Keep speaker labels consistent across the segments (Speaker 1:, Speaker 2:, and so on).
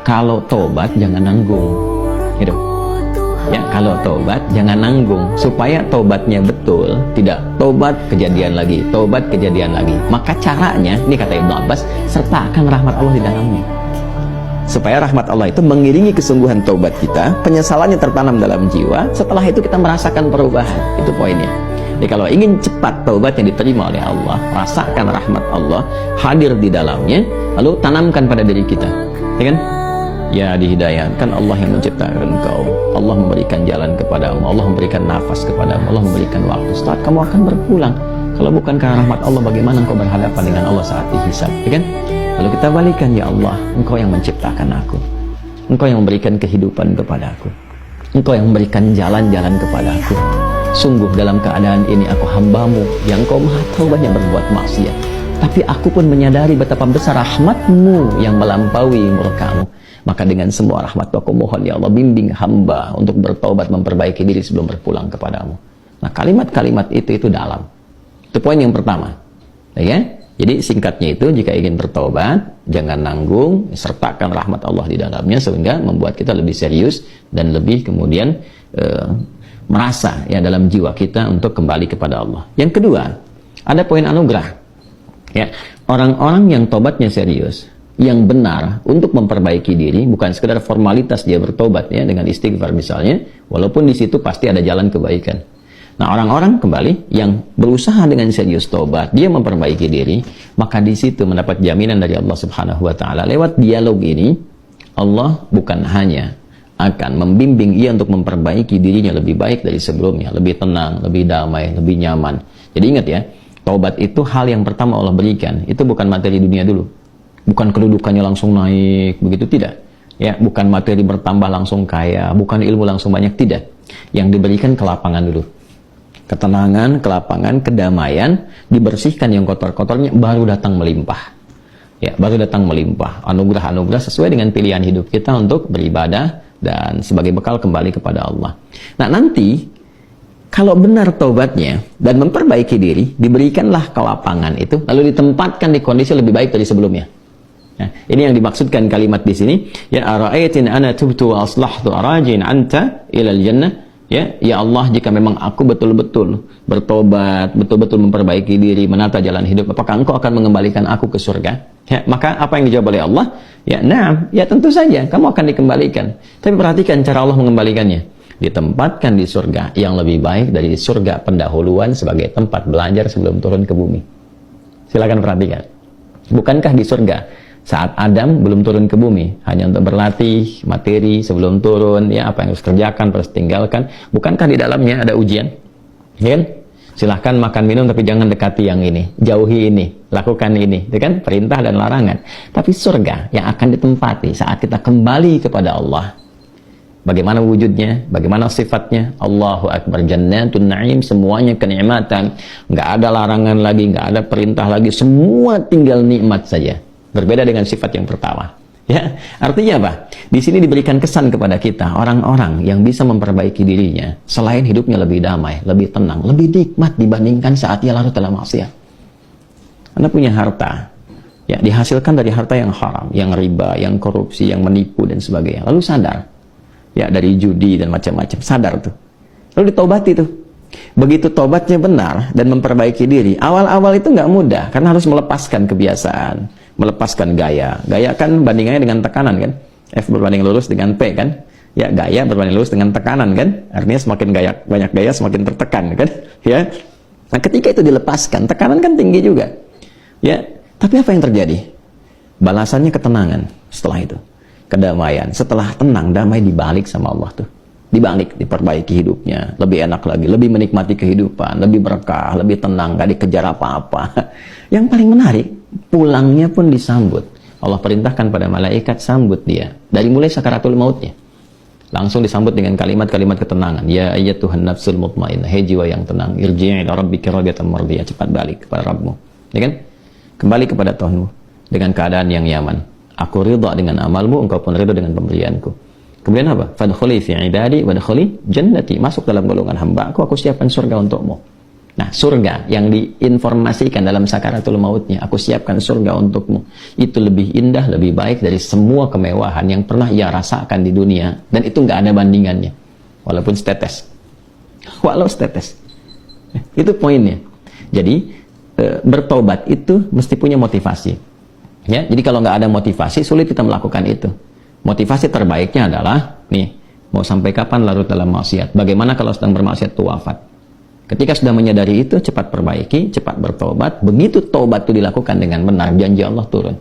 Speaker 1: kalau tobat jangan nanggung. Gitu. Ya, kalau tobat jangan nanggung, supaya tobatnya betul, tidak tobat kejadian lagi, tobat kejadian lagi. Maka caranya, ini kata Ibnu Abbas, sertakan rahmat Allah di dalamnya. Supaya rahmat Allah itu mengiringi kesungguhan taubat kita, penyesalannya tertanam dalam jiwa, setelah itu kita merasakan perubahan. Itu poinnya. Jadi kalau ingin cepat taubat yang diterima oleh Allah, rasakan rahmat Allah hadir di dalamnya, lalu tanamkan pada diri kita. Ya kan? Ya, dihidayahkan Allah yang menciptakan engkau, Allah memberikan jalan kepadamu, Allah memberikan nafas kepadamu, Allah memberikan waktu. Setelah kamu akan berpulang. Kalau bukan karena rahmat Allah, bagaimana engkau berhadapan dengan Allah saat dihisab? Ya kan? Lalu kita balikan, ya Allah, engkau yang menciptakan aku, engkau yang memberikan kehidupan kepadaku, engkau yang memberikan jalan-jalan kepadaku. Sungguh dalam keadaan ini aku hambamu yang engkau maha tahu banyak berbuat maksiat, tapi aku pun menyadari betapa besar rahmatmu yang melampaui murkamu. Maka dengan semua rahmat aku mohon, ya Allah, bimbing hamba untuk bertobat, memperbaiki diri sebelum berpulang kepadamu. Nah, kalimat-kalimat itu dalam. Itu poin yang pertama. Ya? Jadi singkatnya itu, jika ingin bertobat, jangan nanggung, sertakan rahmat Allah di dalamnya, sehingga membuat kita lebih serius dan lebih kemudian merasa ya dalam jiwa kita untuk kembali kepada Allah. Yang kedua, ada poin anugerah. Ya, orang-orang yang tobatnya serius, yang benar untuk memperbaiki diri, bukan sekedar formalitas dia bertobat ya dengan istighfar misalnya, walaupun di situ pasti ada jalan kebaikan. Nah, orang-orang kembali yang berusaha dengan serius tobat, dia memperbaiki diri, maka di situ mendapat jaminan dari Allah Subhanahu wa taala. Lewat dialog ini, Allah bukan hanya akan membimbing ia untuk memperbaiki dirinya lebih baik dari sebelumnya, lebih tenang, lebih damai, lebih nyaman. Jadi ingat ya, taubat itu hal yang pertama Allah berikan, itu bukan materi dunia dulu. Bukan kedudukannya langsung naik, begitu tidak. Ya, bukan materi bertambah langsung kaya, bukan ilmu langsung banyak, tidak. Yang diberikan kelapangan dulu. Ketenangan, kelapangan, kedamaian, dibersihkan yang kotor-kotornya, baru datang melimpah. Ya, baru datang melimpah. Anugerah-anugerah sesuai dengan pilihan hidup kita untuk beribadah dan sebagai bekal kembali kepada Allah. Nah, nanti kalau benar taubatnya dan memperbaiki diri, diberikanlah kelapangan itu, lalu ditempatkan di kondisi lebih baik dari sebelumnya. Nah, ini yang dimaksudkan kalimat di sini. Ya, ara'aitin ana tubtu wa aslahtu arajin anta ilal jannah. Ya Allah, jika memang aku betul-betul bertobat, betul-betul memperbaiki diri, menata jalan hidup, apakah engkau akan mengembalikan aku ke surga? Ya, maka apa yang dijawab oleh Allah? Ya, na'am, ya tentu saja, kamu akan dikembalikan. Tapi perhatikan cara Allah mengembalikannya. Ditempatkan di surga yang lebih baik dari surga pendahuluan sebagai tempat belajar sebelum turun ke bumi. Silakan perhatikan. Bukankah di surga saat Adam belum turun ke bumi, hanya untuk berlatih materi sebelum turun, ya apa yang harus kerjakan, harus tinggalkan, bukankah di dalamnya ada ujian? Ya kan? Silahkan makan minum tapi jangan dekati yang ini, jauhi ini, lakukan ini, ya kan? Perintah dan larangan. Tapi surga yang akan ditempati saat kita kembali kepada Allah, bagaimana wujudnya, bagaimana sifatnya? Allahu Akbar, jannatun na'im, semuanya kenikmatan, nggak ada larangan lagi, nggak ada perintah lagi, semua tinggal nikmat saja. Berbeda dengan sifat yang pertama. Ya, artinya apa? Di sini diberikan kesan kepada kita, orang-orang yang bisa memperbaiki dirinya, selain hidupnya lebih damai, lebih tenang, lebih nikmat dibandingkan saat ia larut dalam maksiat. Anda punya harta, ya dihasilkan dari harta yang haram, yang riba, yang korupsi, yang menipu dan sebagainya. Lalu sadar, ya dari judi dan macam-macam, sadar tuh. Lalu ditaubati tuh. Begitu tobatnya benar dan memperbaiki diri, awal-awal itu nggak mudah karena harus melepaskan kebiasaan, melepaskan gaya. Gaya kan bandingannya dengan tekanan kan? F berbanding lurus dengan P kan? Ya, gaya berbanding lurus dengan tekanan kan? Artinya semakin gaya, banyak gaya semakin tertekan kan? Ya. Nah, ketika itu dilepaskan, tekanan kan tinggi juga. Ya, tapi apa yang terjadi? Balasannya ketenangan setelah itu. Kedamaian. Setelah tenang, damai dibalik sama Allah tuh. Dibalik, diperbaiki hidupnya, lebih enak lagi, lebih menikmati kehidupan, lebih berkah, lebih tenang, gak dikejar apa-apa. Yang paling menarik, pulangnya pun disambut. Allah perintahkan pada malaikat sambut dia dari mulai sakaratul mautnya. Langsung disambut dengan kalimat-kalimat ketenangan. Ya ayyatuhan nafsul mutmainnah, hei jiwa yang tenang, irji'i ila rabbika radiyatan mardiyah, cepat balik kepada Rabbmu. Ya kan? Kembali kepada Tuhanmu dengan keadaan yang nyaman. Aku ridha dengan amalmu, engkau pun ridha dengan pemberianku. Kemudian apa? Fadkhuli fi ibadi wadkhuli jannati, masuk dalam golongan hamba aku siapkan surga untukmu. Nah, surga yang diinformasikan dalam sakaratul mautnya, aku siapkan surga untukmu, itu lebih indah, lebih baik dari semua kemewahan yang pernah ia rasakan di dunia, dan itu nggak ada bandingannya, walaupun setetes, walau setetes. Itu poinnya. Jadi bertobat itu mesti punya motivasi, ya. Jadi kalau nggak ada motivasi, sulit kita melakukan itu. Motivasi terbaiknya adalah nih, mau sampai kapan larut dalam maksiat? Bagaimana kalau sedang bermaksiat itu wafat? Ketika sudah menyadari itu, cepat perbaiki, cepat bertobat. Begitu tobat itu dilakukan dengan benar, janji Allah turun.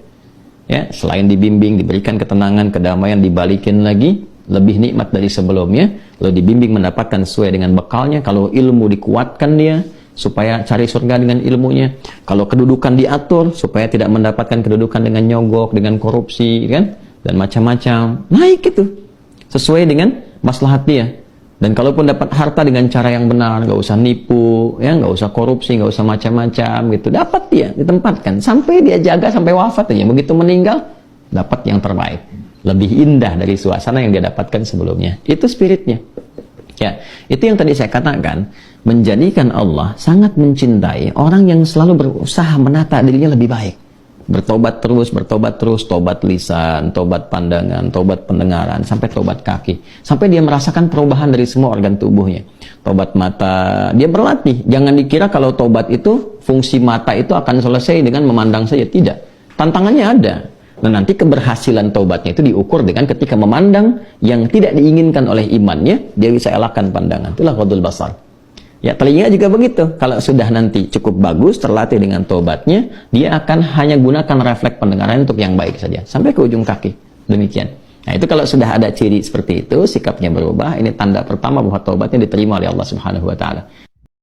Speaker 1: Ya, selain dibimbing, diberikan ketenangan, kedamaian, dibalikin lagi, lebih nikmat dari sebelumnya. Lalu dibimbing mendapatkan sesuai dengan bekalnya. Kalau ilmu dikuatkan dia, supaya cari surga dengan ilmunya. Kalau kedudukan diatur, supaya tidak mendapatkan kedudukan dengan nyogok, dengan korupsi, kan? Dan macam-macam. Naik itu, sesuai dengan maslahat dia. Dan kalaupun dapat harta dengan cara yang benar, nggak usah nipu, ya, nggak usah korupsi, nggak usah macam-macam gitu, dapat dia ditempatkan sampai dia jaga sampai wafat aja. Begitu meninggal, dapat yang terbaik, lebih indah dari suasana yang dia dapatkan sebelumnya. Itu spiritnya. Ya, itu yang tadi saya katakan, menjadikan Allah sangat mencintai orang yang selalu berusaha menata dirinya lebih baik. Bertobat terus, tobat lisan, tobat pandangan, tobat pendengaran, sampai tobat kaki. Sampai dia merasakan perubahan dari semua organ tubuhnya. Tobat mata, dia berlatih. Jangan dikira kalau tobat itu, fungsi mata itu akan selesai dengan memandang saja. Tidak. Tantangannya ada. Nah, nanti keberhasilan tobatnya itu diukur dengan ketika memandang yang tidak diinginkan oleh imannya, dia bisa elakkan pandangan. Itulah ghadul basar. Ya, telinga juga begitu. Kalau sudah nanti cukup bagus, terlatih dengan tobatnya, dia akan hanya gunakan refleks pendengaran untuk yang baik saja. Sampai ke ujung kaki. Demikian. Nah, itu kalau sudah ada ciri seperti itu, sikapnya berubah, ini tanda pertama bahwa tobatnya diterima oleh Allah Subhanahu wa Ta'ala.